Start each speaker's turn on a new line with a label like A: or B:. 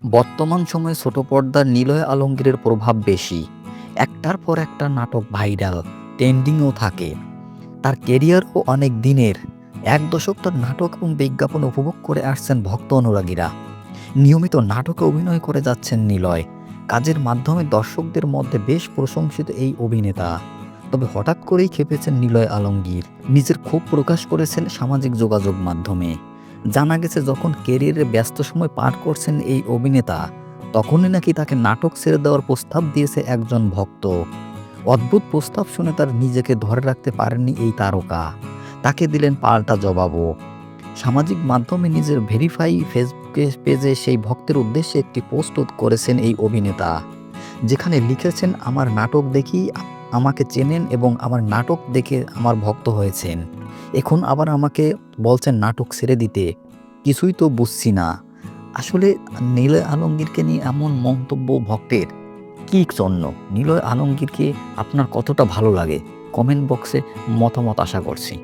A: বর্তমান সময়ে ছোট পর্দার নিলয় আলমগীরের প্রভাব বেশি। একটার পর একটা নাটক ভাইরাল, ট্রেন্ডিংও থাকে। তার কেরিয়ারও অনেক দিনের। ১ দশক তার নাটক এবং বিজ্ঞাপন উপভোগ করে আসছেন ভক্ত অনুরাগীরা। নিয়মিত নাটকে অভিনয় করে যাচ্ছেন নিলয়। কাজের মাধ্যমে দর্শকদের মধ্যে বেশ প্রশংসিত এই অভিনেতা। তবে হঠাৎ করেই খেপেছেন নিলয় আলমগীর। নিজের ক্ষোভ প্রকাশ করেছেন সামাজিক যোগাযোগ মাধ্যমে। জানা গেছে যখন ক্যারিয়ারে ব্যস্ত সময় পার করছেন এই অভিনেতা, তখনই নাকি তাকে নাটক ছেড়ে দেওয়ার প্রস্তাব দিয়েছে একজন ভক্ত। অদ্ভুত প্রস্তাব শুনে তার নিজেকে ধরে রাখতে পারেননি এই তারকা। তাকে দিলেন পাল্টা জবাবও। সামাজিক মাধ্যমে নিজের ভেরিফাই ফেসবুকে পেজে সেই ভক্তের উদ্দেশ্যে একটি পোস্ট করেছেন এই অভিনেতা, যেখানে লিখেছেন, আমার নাটক দেখেই আমাকে চেনেন এবং আমার নাটক দেখে আমার ভক্ত হয়েছেন। এখন আবার আমাকে বলছেন নাটক ছেড়ে দিতে। কিছুই তো বুঝছি না। আসলে নিলয় আলমগীরকে নিয়ে এমন মন্তব্য ভক্তের কী জন্য? নিলয় আলমগীরকে আপনার কতটা ভালো লাগে? কমেন্ট বক্সে মতামত আশা করছি।